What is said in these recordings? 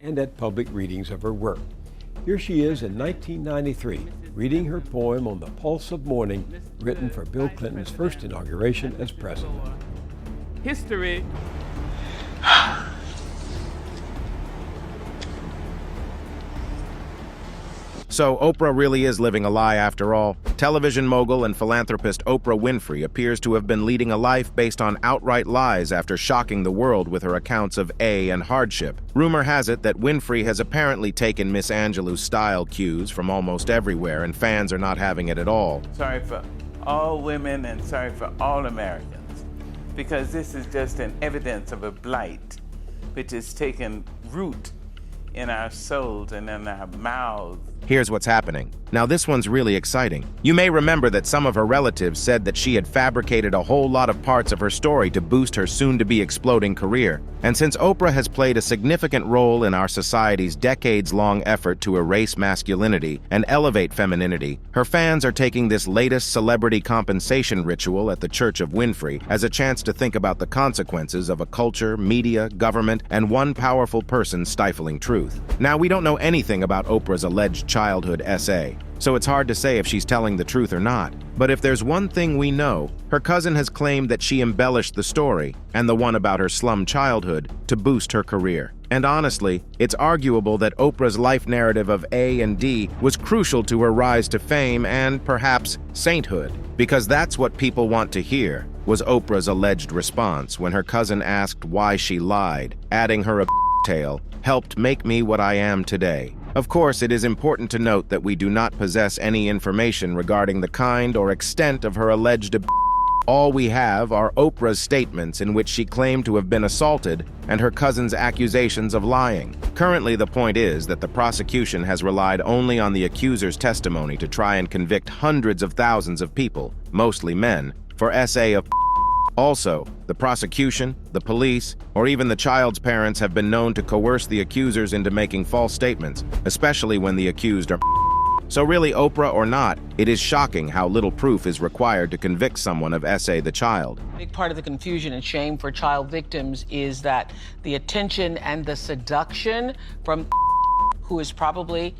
and at public readings of her work. Here she is in 1993, reading her poem on the pulse of morning, written for Bill Clinton's first inauguration as president. History. So Oprah really is living a lie after all. Television mogul and philanthropist Oprah Winfrey appears to have been leading a life based on outright lies after shocking the world with her accounts of and hardship. Rumor has it that Winfrey has apparently taken Miss Angelou's style cues from almost everywhere, and fans are not having it at all. Sorry for all women and sorry for all Americans, because this is just an evidence of a blight which has taken root in our souls and in our mouths. Here's what's happening. Now this one's really exciting. You may remember that some of her relatives said that she had fabricated a whole lot of parts of her story to boost her soon-to-be exploding career. And since Oprah has played a significant role in our society's decades-long effort to erase masculinity and elevate femininity, her fans are taking this latest celebrity compensation ritual at the Church of Winfrey as a chance to think about the consequences of a culture, media, government, and one powerful person stifling truth. Now, we don't know anything about Oprah's alleged childhood essay, so it's hard to say if she's telling the truth or not. But if there's one thing we know, her cousin has claimed that she embellished the story, and the one about her slum childhood, to boost her career. And honestly, it's arguable that Oprah's life narrative of A and D was crucial to her rise to fame and, perhaps, sainthood. Because that's what people want to hear, was Oprah's alleged response when her cousin asked why she lied, adding her tale, helped make me what I am today. Of course, it is important to note that we do not possess any information regarding the kind or extent of her alleged All we have are Oprah's statements in which she claimed to have been assaulted and her cousin's accusations of lying. Currently, the point is that the prosecution has relied only on the accuser's testimony to try and convict hundreds of thousands of people, mostly men, for essay of Also, the prosecution, the police, or even the child's parents have been known to coerce the accusers into making false statements, especially when the accused are So really, Oprah or not, it is shocking how little proof is required to convict someone of essay the child. A big part of the confusion and shame for child victims is that the attention and the seduction from who is probably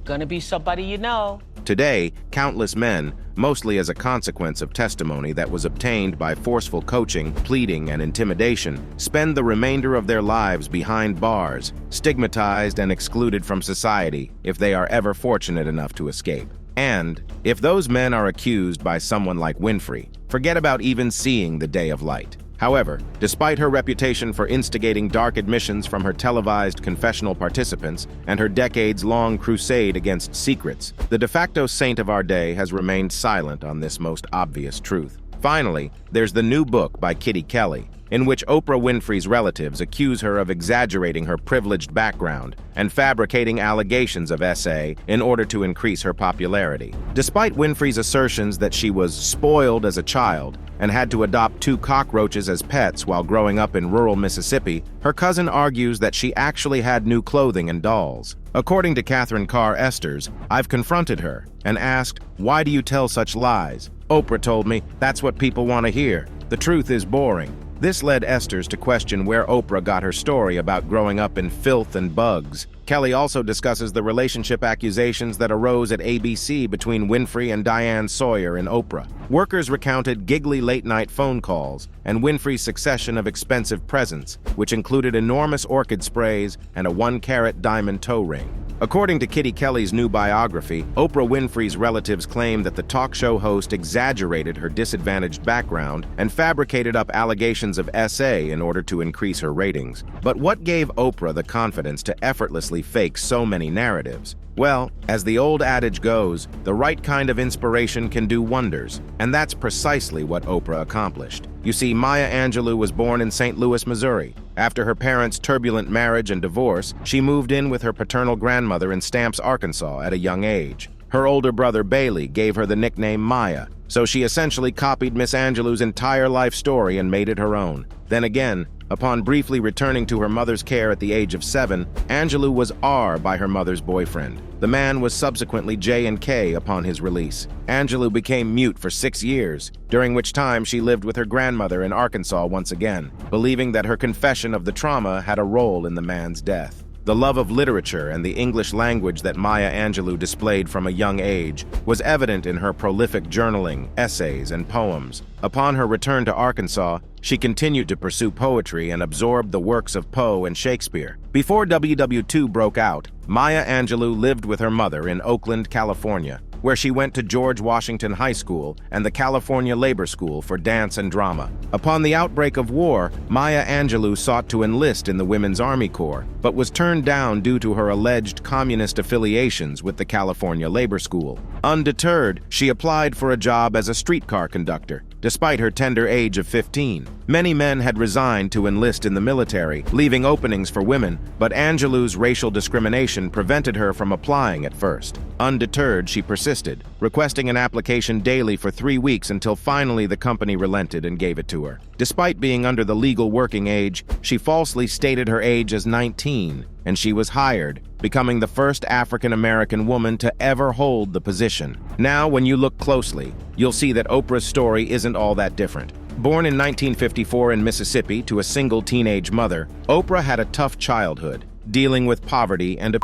gonna be somebody you know. Today, countless men, mostly as a consequence of testimony that was obtained by forceful coaching, pleading, and intimidation, spend the remainder of their lives behind bars, stigmatized and excluded from society if they are ever fortunate enough to escape. And if those men are accused by someone like Winfrey, forget about even seeing the day of light. However, despite her reputation for instigating dark admissions from her televised confessional participants and her decades-long crusade against secrets, the de facto saint of our day has remained silent on this most obvious truth. Finally, there's the new book by Kitty Kelly, in which Oprah Winfrey's relatives accuse her of exaggerating her privileged background and fabricating allegations of essay in order to increase her popularity. Despite Winfrey's assertions that she was spoiled as a child and had to adopt 2 cockroaches as pets while growing up in rural Mississippi, her cousin argues that she actually had new clothing and dolls. According to Catherine Carr Esters, I've confronted her and asked, "Why do you tell such lies?" Oprah told me, "That's what people want to hear. The truth is boring." This led Esters to question where Oprah got her story about growing up in filth and bugs. Kelly also discusses the relationship accusations that arose at ABC between Winfrey and Diane Sawyer and Oprah. Workers recounted giggly late-night phone calls and Winfrey's succession of expensive presents, which included enormous orchid sprays and a 1-carat diamond toe ring. According to Kitty Kelly's new biography, Oprah Winfrey's relatives claim that the talk show host exaggerated her disadvantaged background and fabricated up allegations of SA in order to increase her ratings. But what gave Oprah the confidence to effortlessly fake so many narratives? Well, as the old adage goes, the right kind of inspiration can do wonders, and that's precisely what Oprah accomplished. You see, Maya Angelou was born in St. Louis, Missouri. After her parents' turbulent marriage and divorce, she moved in with her paternal grandmother in Stamps, Arkansas at a young age. Her older brother Bailey gave her the nickname Maya, so she essentially copied Miss Angelou's entire life story and made it her own. Then again, upon briefly returning to her mother's care at the age of 7, Angelou was R by her mother's boyfriend. The man was subsequently J&K upon his release. Angelou became mute for 6 years, during which time she lived with her grandmother in Arkansas once again, believing that her confession of the trauma had a role in the man's death. The love of literature and the English language that Maya Angelou displayed from a young age was evident in her prolific journaling, essays, and poems. Upon her return to Arkansas, she continued to pursue poetry and absorbed the works of Poe and Shakespeare. Before WW2 broke out, Maya Angelou lived with her mother in Oakland, California, where she went to George Washington High School and the California Labor School for dance and drama. Upon the outbreak of war, Maya Angelou sought to enlist in the Women's Army Corps, but was turned down due to her alleged communist affiliations with the California Labor School. Undeterred, she applied for a job as a streetcar conductor, despite her tender age of 15. Many men had resigned to enlist in the military, leaving openings for women, but Angelou's racial discrimination prevented her from applying at first. Undeterred, she persisted, requesting an application daily for 3 weeks until finally the company relented and gave it to her. Despite being under the legal working age, she falsely stated her age as 19, and she was hired, becoming the first African-American woman to ever hold the position. Now, when you look closely, you'll see that Oprah's story isn't all that different. Born in 1954 in Mississippi to a single teenage mother, Oprah had a tough childhood, dealing with poverty and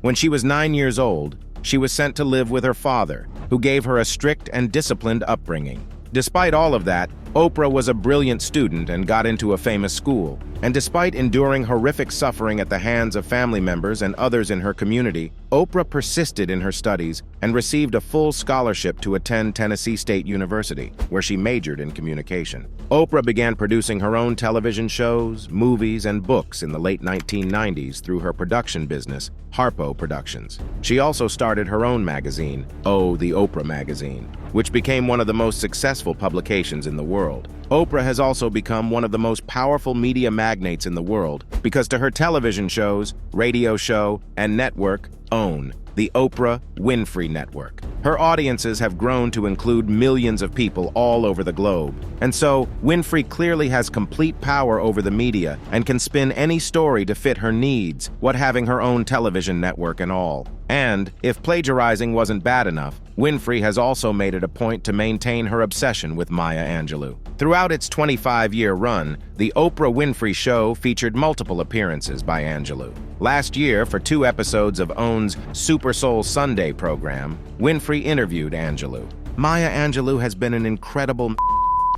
When she was 9 years old, she was sent to live with her father, who gave her a strict and disciplined upbringing. Despite all of that, Oprah was a brilliant student and got into a famous school. And despite enduring horrific suffering at the hands of family members and others in her community, Oprah persisted in her studies and received a full scholarship to attend Tennessee State University, where she majored in communication. Oprah began producing her own television shows, movies, and books in the late 1990s through her production business, Harpo Productions. She also started her own magazine, Oh, the Oprah Magazine, which became one of the most successful publications in the world. Oprah has also become one of the most powerful media magnates in the world because to her television shows, radio show, and network, OWN, the Oprah Winfrey Network. Her audiences have grown to include millions of people all over the globe. And so, Winfrey clearly has complete power over the media and can spin any story to fit her needs, what having her own television network and all. And, if plagiarizing wasn't bad enough, Winfrey has also made it a point to maintain her obsession with Maya Angelou. Throughout its 25-year run, the Oprah Winfrey Show featured multiple appearances by Angelou. Last year, for 2 episodes of OWN's Super Soul Sunday program, Winfrey interviewed Angelou. Maya Angelou has been an incredible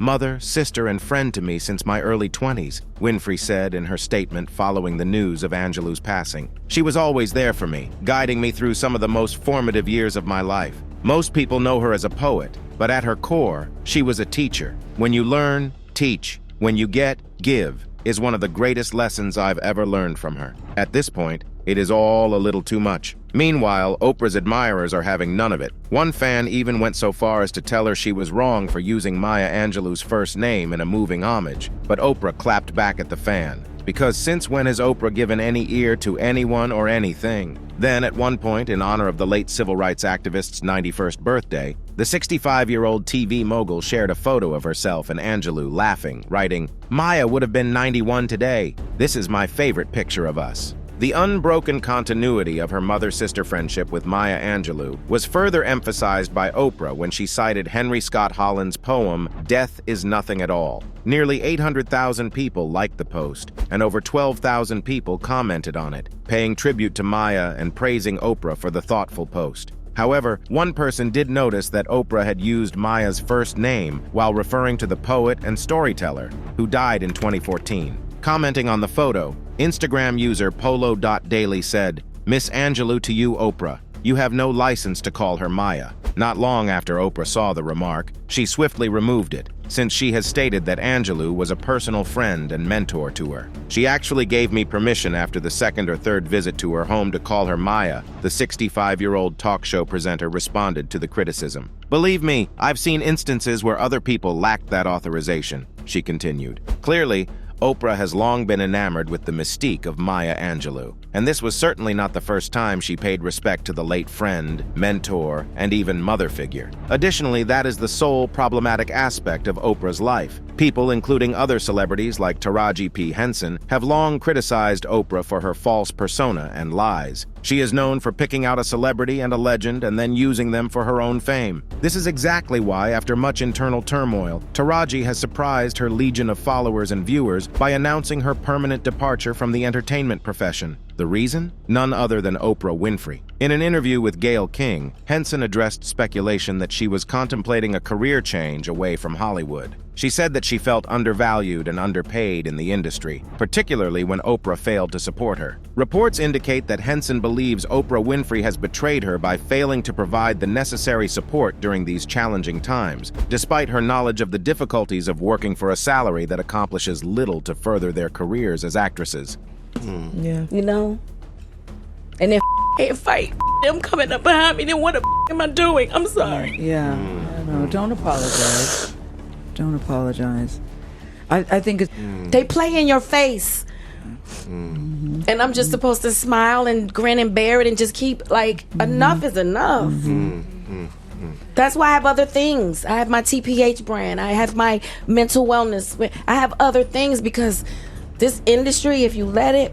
mother, sister, and friend to me since my early 20s, Winfrey said in her statement following the news of Angelou's passing. She was always there for me, guiding me through some of the most formative years of my life. Most people know her as a poet, but at her core, she was a teacher. When you learn, teach. When you get, give, is one of the greatest lessons I've ever learned from her. At this point, it is all a little too much. Meanwhile, Oprah's admirers are having none of it. One fan even went so far as to tell her she was wrong for using Maya Angelou's first name in a moving homage, but Oprah clapped back at the fan. Because since when has Oprah given any ear to anyone or anything? Then, at one point, in honor of the late civil rights activist's 91st birthday, the 65-year-old TV mogul shared a photo of herself and Angelou laughing, writing, "Maya would have been 91 today. This is my favorite picture of us." The unbroken continuity of her mother-sister friendship with Maya Angelou was further emphasized by Oprah when she cited Henry Scott Holland's poem, Death is Nothing at All. Nearly 800,000 people liked the post, and over 12,000 people commented on it, paying tribute to Maya and praising Oprah for the thoughtful post. However, one person did notice that Oprah had used Maya's first name while referring to the poet and storyteller, who died in 2014. Commenting on the photo, Instagram user polo.daily said, "Miss Angelou to you, Oprah. You have no license to call her Maya." Not long after Oprah saw the remark, she swiftly removed it, since she has stated that Angelou was a personal friend and mentor to her. "She actually gave me permission after the second or third visit to her home to call her Maya," the 65-year-old talk show presenter responded to the criticism. "Believe me, I've seen instances where other people lacked that authorization," she continued. Clearly, Oprah has long been enamored with the mystique of Maya Angelou, and this was certainly not the first time she paid respect to the late friend, mentor, and even mother figure. Additionally, that is the sole problematic aspect of Oprah's life. People, including other celebrities like Taraji P. Henson, have long criticized Oprah for her false persona and lies. She is known for picking out a celebrity and a legend and then using them for her own fame. This is exactly why, after much internal turmoil, Taraji has surprised her legion of followers and viewers by announcing her permanent departure from the entertainment profession. The reason? None other than Oprah Winfrey. In an interview with Gayle King, Henson addressed speculation that she was contemplating a career change away from Hollywood. She said that she felt undervalued and underpaid in the industry, particularly when Oprah failed to support her. Reports indicate that Henson believes Oprah Winfrey has betrayed her by failing to provide the necessary support during these challenging times, despite her knowledge of the difficulties of working for a salary that accomplishes little to further their careers as actresses. Yeah. You know? And then can't fight. Them coming up behind me, then what the am I doing? I'm sorry. Yeah. No, don't apologize. Don't apologize. I think it's... They play in your face. And I'm just supposed to smile and grin and bear it and just keep, like, enough is enough. That's why I have other things. I have my TPH brand. I have my mental wellness. I have other things because this industry, if you let it,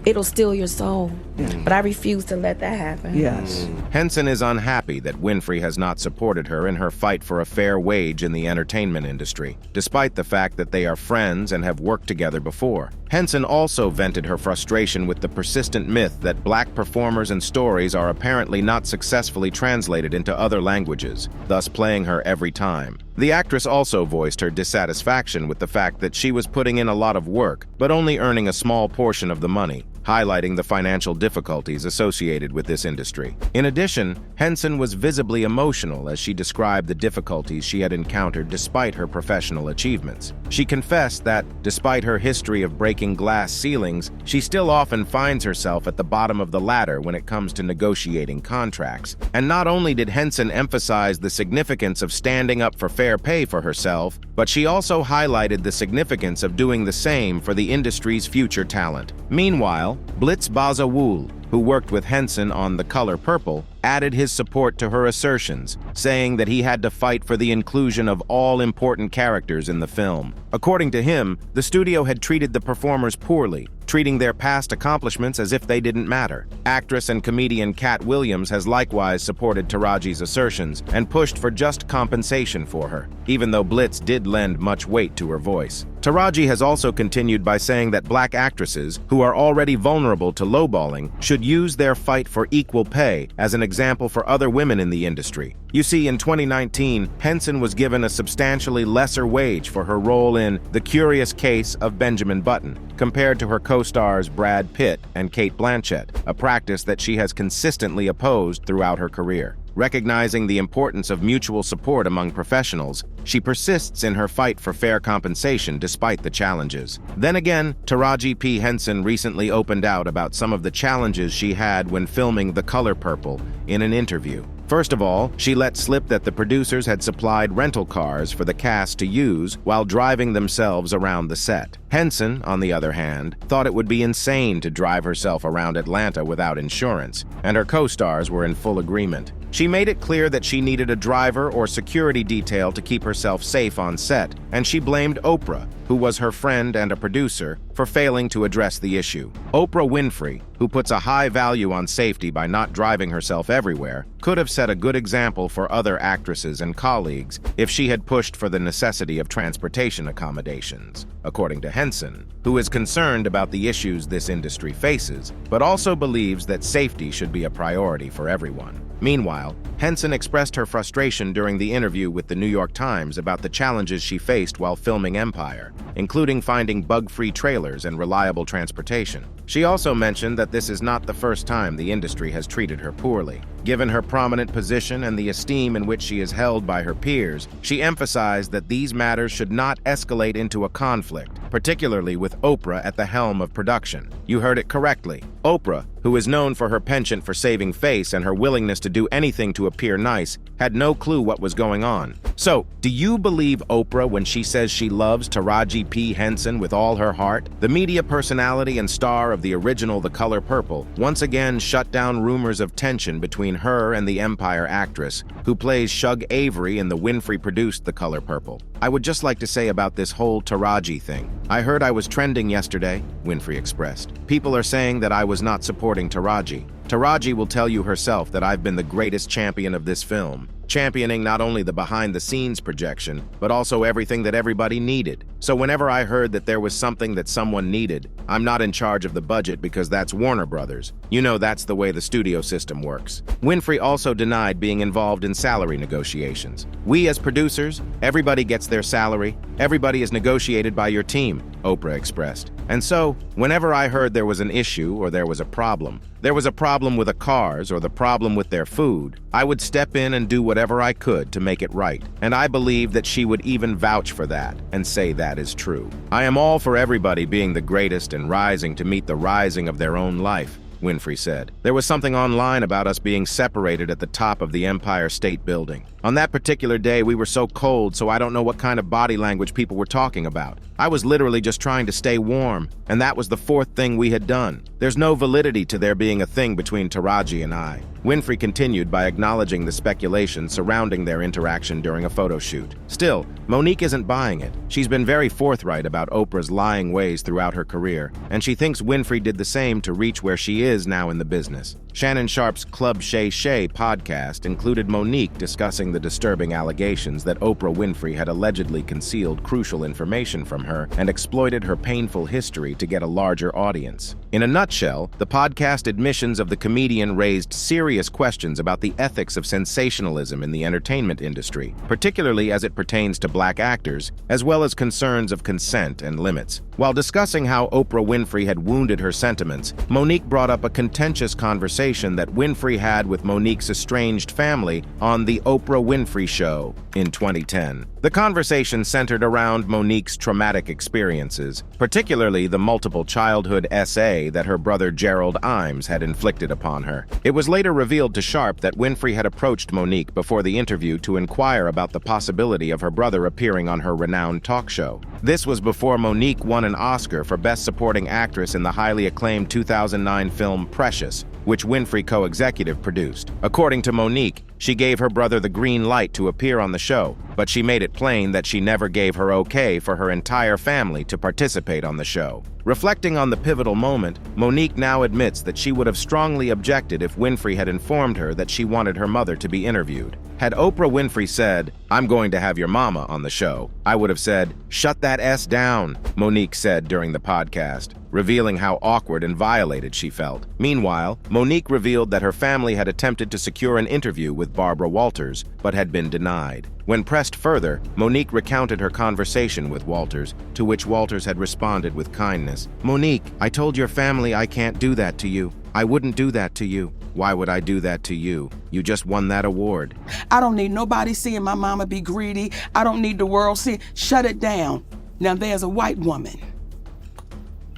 it'll steal your soul. But I refuse to let that happen. Yes. Henson is unhappy that Winfrey has not supported her in her fight for a fair wage in the entertainment industry, despite the fact that they are friends and have worked together before. Henson also vented her frustration with the persistent myth that Black performers and stories are apparently not successfully translated into other languages, thus playing her every time. The actress also voiced her dissatisfaction with the fact that she was putting in a lot of work, but only earning a small portion of the money, highlighting the financial difficulties associated with this industry. In addition, Henson was visibly emotional as she described the difficulties she had encountered despite her professional achievements. She confessed that, despite her history of breaking glass ceilings, she still often finds herself at the bottom of the ladder when it comes to negotiating contracts. And not only did Henson emphasize the significance of standing up for fair pay for herself, but she also highlighted the significance of doing the same for the industry's future talent. Meanwhile, Blitz Bazawul, who worked with Henson on The Color Purple, added his support to her assertions, saying that he had to fight for the inclusion of all important characters in the film. According to him, the studio had treated the performers poorly, treating their past accomplishments as if they didn't matter. Actress and comedian Cat Williams has likewise supported Taraji's assertions and pushed for just compensation for her, even though Blitz did lend much weight to her voice. Taraji has also continued by saying that Black actresses, who are already vulnerable to lowballing, should use their fight for equal pay as an example for other women in the industry. You see, in 2019, Henson was given a substantially lesser wage for her role in The Curious Case of Benjamin Button, compared to her co-stars Brad Pitt and Cate Blanchett, a practice that she has consistently opposed throughout her career. Recognizing the importance of mutual support among professionals, she persists in her fight for fair compensation despite the challenges. Then again, Taraji P. Henson recently opened out about some of the challenges she had when filming The Color Purple in an interview. First of all, she let slip that the producers had supplied rental cars for the cast to use while driving themselves around the set. Henson, on the other hand, thought it would be insane to drive herself around Atlanta without insurance, and her co-stars were in full agreement. She made it clear that she needed a driver or security detail to keep herself safe on set, and she blamed Oprah, who was her friend and a producer, for failing to address the issue. Oprah Winfrey, who puts a high value on safety by not driving herself everywhere, could have set a good example for other actresses and colleagues if she had pushed for the necessity of transportation accommodations, according to Henson, who is concerned about the issues this industry faces, but also believes that safety should be a priority for everyone. Meanwhile, Henson expressed her frustration during the interview with the New York Times about the challenges she faced while filming Empire, including finding bug-free trailers and reliable transportation. She also mentioned that this is not the first time the industry has treated her poorly. Given her prominent position and the esteem in which she is held by her peers, she emphasized that these matters should not escalate into a conflict, particularly with Oprah at the helm of production. You heard it correctly. Oprah, who is known for her penchant for saving face and her willingness to do anything to appear nice, had no clue what was going on. So, do you believe Oprah when she says she loves Taraji P. Henson with all her heart? The media personality and star of the original The Color Purple once again shut down rumors of tension between her and the Empire actress, who plays Shug Avery in the Winfrey-produced The Color Purple. I would just like to say about this whole Taraji thing. I heard I was trending yesterday, Winfrey expressed. People are saying that I was not supporting Taraji. Taraji will tell you herself that I've been the greatest champion of this film. championing not only the behind-the-scenes projection, but also everything that everybody needed. So whenever I heard that there was something that someone needed, I'm not in charge of the budget because that's Warner Brothers. You know that's the way the studio system works. Winfrey also denied being involved in salary negotiations. We as producers, everybody gets their salary, everybody is negotiated by your team, Oprah expressed. And so, whenever I heard there was an issue or there was a problem with a cars or the problem with their food, I would step in and do whatever I could to make it right. And I believe that she would even vouch for that and say that is true. I am all for everybody being the greatest and rising to meet the rising of their own life, Winfrey said. There was something online about us being separated at the top of the Empire State Building. On that particular day, we were so cold, so I don't know what kind of body language people were talking about. I was literally just trying to stay warm, and that was the fourth thing we had done. There's no validity to there being a thing between Taraji and I. Winfrey continued by acknowledging the speculation surrounding their interaction during a photo shoot. Still, Monique isn't buying it. She's been very forthright about Oprah's lying ways throughout her career, and she thinks Winfrey did the same to reach where she is now in the business. Shannon Sharp's Club Shay Shay podcast included Monique discussing the disturbing allegations that Oprah Winfrey had allegedly concealed crucial information from her and exploited her painful history to get a larger audience. In a nutshell, the podcast admissions of the comedian raised serious questions about the ethics of sensationalism in the entertainment industry, particularly as it pertains to black actors, as well as concerns of consent and limits. While discussing how Oprah Winfrey had wounded her sentiments, Monique brought up a contentious conversation that Winfrey had with Monique's estranged family on The Oprah Winfrey Show in 2010. The conversation centered around Monique's traumatic experiences, particularly the multiple childhood SA that her brother Gerald Imes had inflicted upon her. It was later revealed to Sharp that Winfrey had approached Monique before the interview to inquire about the possibility of her brother appearing on her renowned talk show. This was before Monique won an Oscar for Best Supporting Actress in the highly acclaimed 2009 film Precious, which Winfrey co-executive produced. According to Monique, she gave her brother the green light to appear on the show, but she made it plain that she never gave her okay for her entire family to participate on the show. Reflecting on the pivotal moment, Monique now admits that she would have strongly objected if Winfrey had informed her that she wanted her mother to be interviewed. Had Oprah Winfrey said, "I'm going to have your mama on the show," I would have said, "Shut that S down," Monique said during the podcast, revealing how awkward and violated she felt. Meanwhile, Monique revealed that her family had attempted to secure an interview with Barbara Walters, but had been denied. When pressed further, Monique recounted her conversation with Walters, to which Walters had responded with kindness. "Monique, I told your family I can't do that to you. I wouldn't do that to you. Why would I do that to you? You just won that award." I don't need nobody seeing my mama be greedy. I don't need the world seeing. Shut it down. Now there's a white woman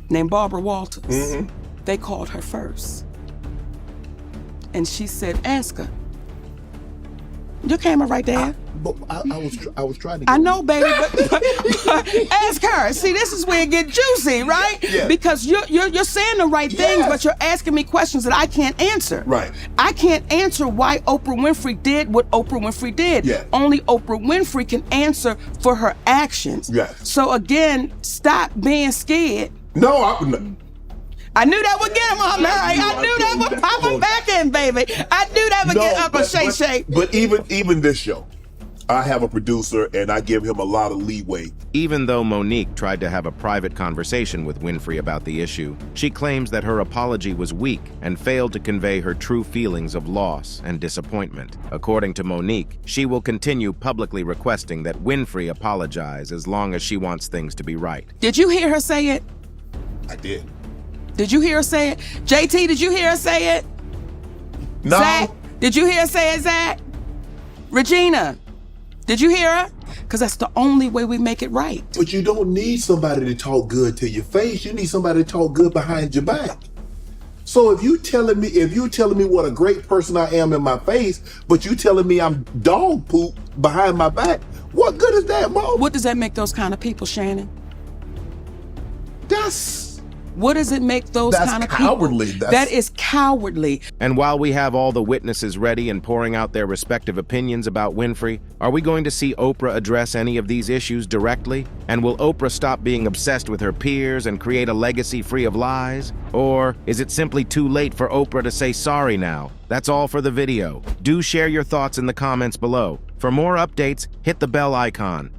named Barbara Walters. Mm-hmm. They called her first. And she said, "Ask her." Your camera right there. I was trying to. I know, baby, but ask her. See, this is where it get juicy, right? Yeah. Because you're saying the right things, but you're asking me questions that I can't answer. Right. I can't answer why Oprah Winfrey did what Oprah Winfrey did. Yeah. Only Oprah Winfrey can answer for her actions. Yes. So again, stop being scared. No, I knew that would get him, Aunt Mary. I knew that would pop him back in, baby. I knew that would get Uncle Shay Shay. But even this show, I have a producer and I give him a lot of leeway. Even though Monique tried to have a private conversation with Winfrey about the issue, she claims that her apology was weak and failed to convey her true feelings of loss and disappointment. According to Monique, she will continue publicly requesting that Winfrey apologize as long as she wants things to be right. Did you hear her say it? I did. Did you hear her say it? JT, did you hear her say it? No. Zach, did you hear her say it, Zach? Regina, did you hear her? Because that's the only way we make it right. But you don't need somebody to talk good to your face. You need somebody to talk good behind your back. So if you telling me what a great person I am in my face, but you telling me I'm dog poop behind my back, what good is that, Mom? What does that make those kind of people, Shannon? That's What does it make those That's kind of cowardly. people? That is cowardly. And while we have all the witnesses ready and pouring out their respective opinions about Winfrey, are we going to see Oprah address any of these issues directly? And will Oprah stop being obsessed with her peers and create a legacy free of lies? Or is it simply too late for Oprah to say sorry now? That's all for the video. Do share your thoughts in the comments below. For more updates, hit the bell icon.